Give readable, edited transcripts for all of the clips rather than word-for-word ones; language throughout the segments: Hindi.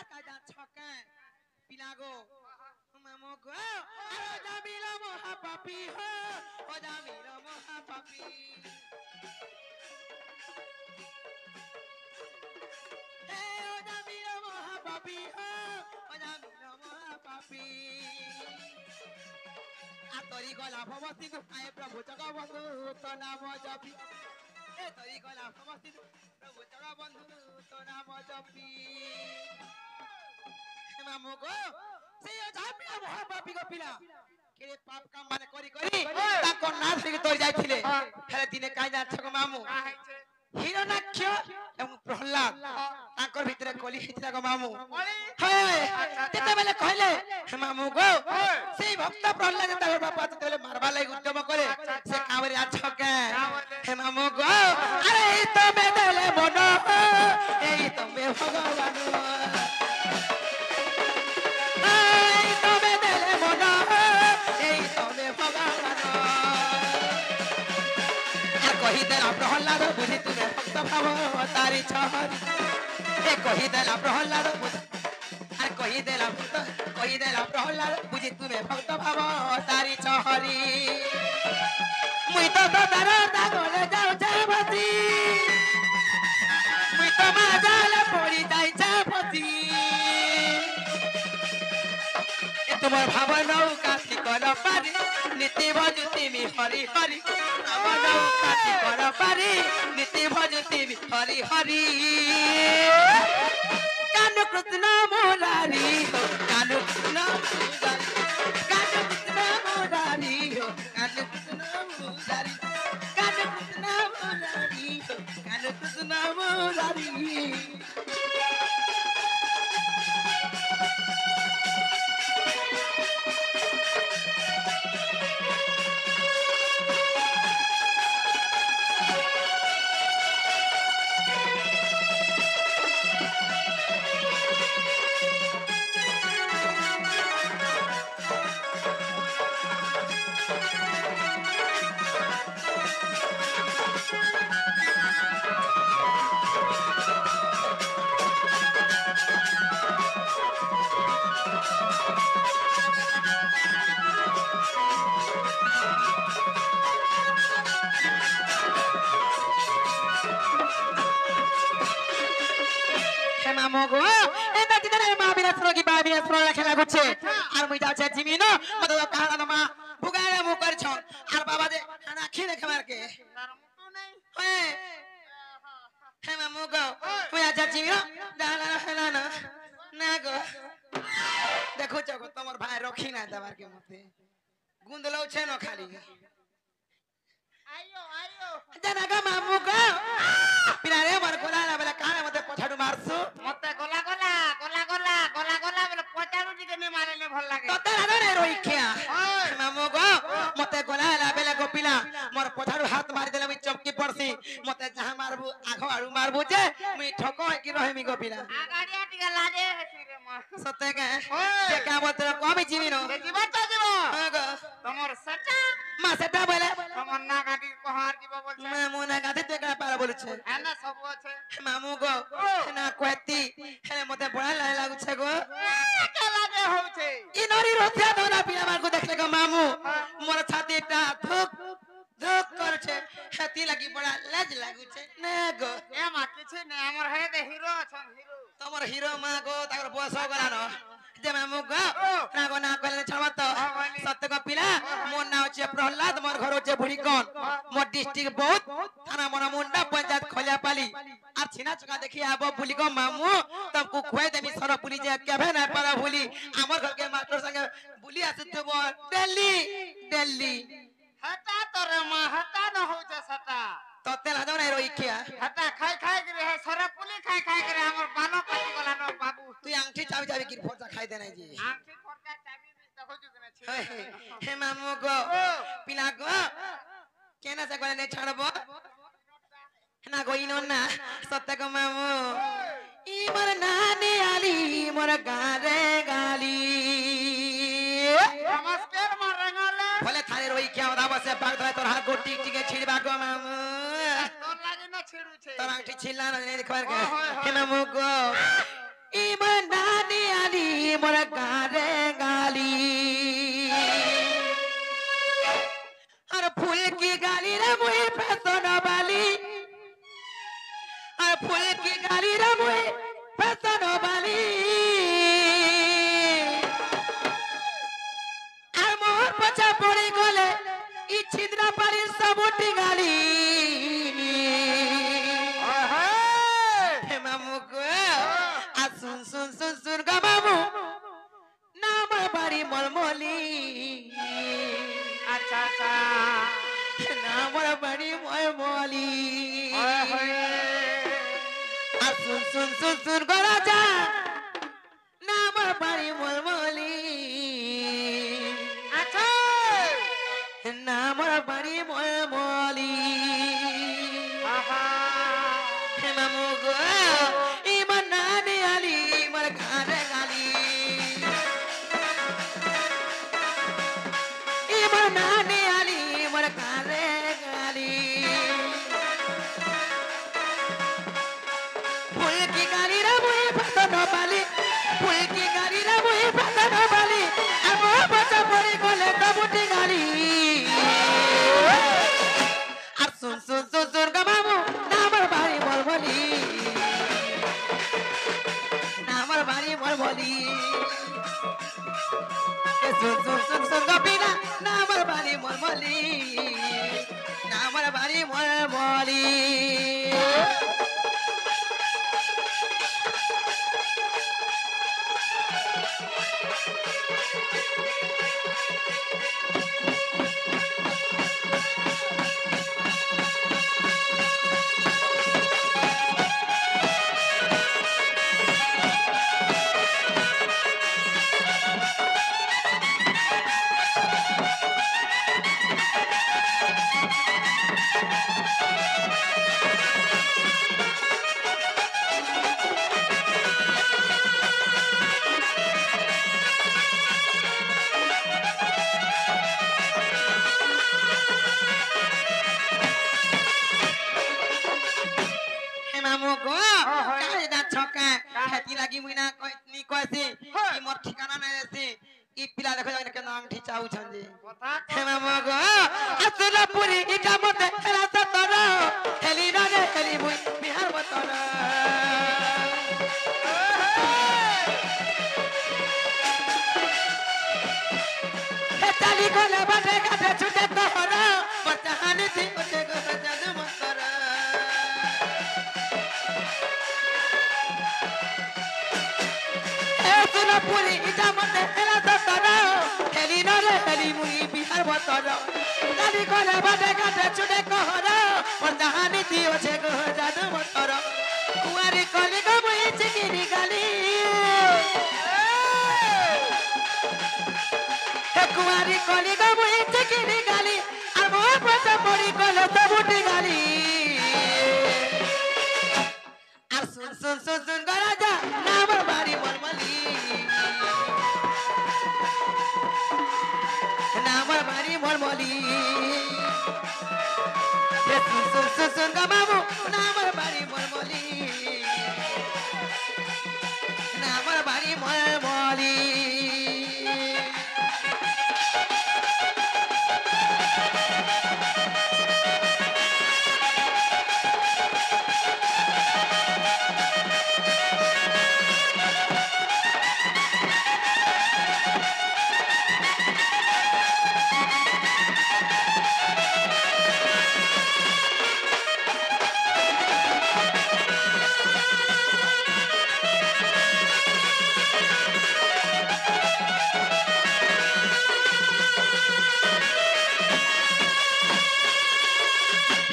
आता जा छके पिलागो मामो गो अरे जामिला मोहा पापी हो ओ जामिला मोहा पापी ए ओ जामिला मोहा पापी हो ओ जामिला मोहा पापी आ तोरी गला भवती तू आए प्रभु जगबंधु तो नाम जपी ए तोरी गला भवती तू प्रभु जगबंधु तो नाम जपी मामो गो से जामिला मोहा पापी को पिला केरे पाप काम माने करी करी ताको ना धरि तोर जाइथिले हेले दिने काई जा छको मामू हिरणाक्ष एवं प्रहलाद ताकर भितरे कली हितरा गो मामू हे तेते बेले कहले हे मामू गो सेई भक्त प्रहलाद ताकर बापा तेते बेले मारबा लागि उद्यम करे से कावरे आ छके हे मामू गो अरे ई तो मे देले मन एई तो मे भगवान कही देला प्रहलाद बुझी तुमे भक्त भाव तारी छहरी ए कही देला प्रहलाद अरे कही देला प्रहलाद बुझी तुमे भक्त भाव तारी छहरी मुई तो दादा दागले जाऊ छापती मुई तो माजाले पड़ी जाई छापती ए तुमर भाव नौका कर पारी नीति भजुती मी हरि हरि भाव काटी कर पारी नीति भजुती मी हरि हरि कानु कृष्ण मुरारी हो कानु कृष्ण मुरारी कानु कृष्ण मुरारी हो कानु कृष्ण मुरारी कानु कृष्ण मुरारी हो कानु कृष्ण मुरारी মগো এটা দিনে মা বিনাশ রোগী বা বিনাশ রোগ খেলা করছে আর মুই যাচ্ছে জিমিনো মত কাহানা মা বুগারে মু করছ আর বাবা যে খানা খেলে খাবার কে তার মুটো নাই হ্যাঁ হ্যাঁ মা মগো মুই যাচ্ছে জিমিনো দালা হেলা না না গো দেখো চগো তোমার ভাই রখি না দেবার কে মতে গুন্দলো ছে ন খালি আইও আইও জানা গো মা মগো পিলারে মর গোলা না বলে কানে মতে পছাড়ু মারছু মতে গোলা গোলা গোলা গোলা গোলা গোলা বলে পছাড়ু দিকে নে মারলে ভাল লাগে তোতে রানে রইখিয়া মামু গো মতে গোলা না বলে গো পিলা মর পছাড়ু হাত মারি দেলে আমি চমকি পড়ছি মতে যাহা মারবু আঘো আড়ু মারবু যে মুই ঠকো কি রহিমি গো পিলা আগাড়িয়া টিকে লাজে হেছি রে মা সতে কে যে কা বলতে কমি জীবিনো জীব তো জীব গো তোমার সটা মা সটা বলে তোমার না গাটি কহার জীব বলছে মামু না গাটি তে কা পারা বলছে না সব আছে মামু গো না কইতি হেলে মতে বড়া লাগুছে গো কে লাগে হউছে ই নরি রথিয়া দনা পিলা মারকো দেখলে গো মামু মোর ছাতিটা ধুক ধুক করছে ছাতি লাগি বড়া লাজ লাগুছে না গো এ মা কিছু না আমার হে দে হিরো আছন হিরো তোমার হিরো মা গো তাকর বয়স গলানো যে মামু গো না গো না কইলে ছাড়বা তো সত্য গো পিলা মোর নাম হচ্ছে প্রহ্লাদ মোর ঘর হচ্ছে বুড়িকন মোর ডিস্ট্রিক্ট বহুত থানা মনা মুন্ডা পঞ্চায়েত খলিয়াপালি আর ছিনা চকা দেখি আবো বুলি গো মামু তমকু খুয়াই দেবি সর পুলি যে কেবে না পারা ভুলি আমার ঘর के मास्टर संगे বুলি আছে তো দিল্লি দিল্লি हटा तोरे मा हटा न हो जे सटा तते लाजो नै रोइखिया हटा खाई खाई करे है सर पुली खाई खाई करे हमर बालो पाटी गला न बाबू तू आंगठी चाबी चाबी की फोरचा खाई दे नै जी आंगठी फोरचा चाबी देखो जु ने छे हे मामू गो पिला गो केना से गले नै छाड़बो ना गोइनो ना सत्य गो मामू ई मोर नानी आली मोर गारे गाली नमस्कार मोर रंगले भले थारे रोई क्या होदा बसे बाग धरे तोर हाथ गोटी टिके छिड़बा गो मामू तोर लागे न छिड़ू छे तोर आंगठी छिला न नै देखबार के हे मामू गो ई मोर मोर गारे गाली और फूल की गाली रे मुई फैशन वाली और फूल की गाली रे मुई फैशन वाली और मोर पछा पड़ी गले ई छिद्रा पारी सबुटी गाली हे मामू को आ सुन सुन सुन सुन गा मामू नाम बारी मलमली अच्छा अच्छा नाम बारी मलमली आ सुन सुन सुन सुन गा राजा नाम बारी मलमली अच्छा नाम बारी मलमली हे मामू को ई मनाने आली मर गाने गाली ई मनाने आली मर गाने गाली फूल की गाली रे मुई फसन वाली फूल की गाली रे मुई फसन वाली अब बचा पड़ी गले कबूटी गाली আর सुन सुन सुन सुन गा मामू नामर बारी मलमली नामर बारी मलमली सुन सुन सुन सुन गा पीना नामर बारी मलमली नामर बारी मलमली हे मामू को काहे ना छका खेती लगी मुइना नी कहसी ई मोर ठिकाना नै रहसी ई पिला देखो जाने के नाम ठिचाउ छन जी हे मामू को असुरा पुरी इटा मते खेला त तर हेली न रे हेली मुई बिहार बतर हे ताली कोले बाटे काटे छुटे तोहर बचाहानी थी ओते को जादू मकर सुना पुरी इटा मते हेला त तर हेली न रे हेली मुई बिहार बतर ताली कोले बाटे काटे छुटे कहर बचाहानी थी ओते को जादू मकर कुआरी कोली को मुई चिकिनी गाली हे कुआरी कोली को मुई चिकिनी गाली আর মোর পথে পড়ি গেল তবুটি গালি আর শুন শুন শুন শুন গো রাজা নামর বাড়ি মলমলি নামর বাড়ি মলমলি হে শুন শুন শুন শুন গো মামু নামর বাড়ি মলমলি নামর বাড়ি মলমলি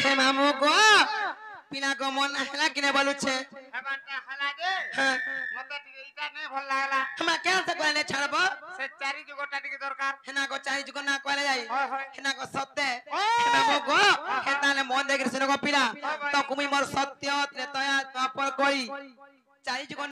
हे मामू को पिना को मन हला किने बोलु छे हेबाटा हला दे हां मते टिके इटा नै भल लागला हम क्या से कोने छड़बो से चारि जुगोटा टिके दरकार हेना को चारि जुगो ना कोले जाई होय होय हेना को सत्य हे मामू को हेताले मन देखि सुनो को पिला तो कुमी मोर सत्य त्रेतया पर कोई चारि जुगो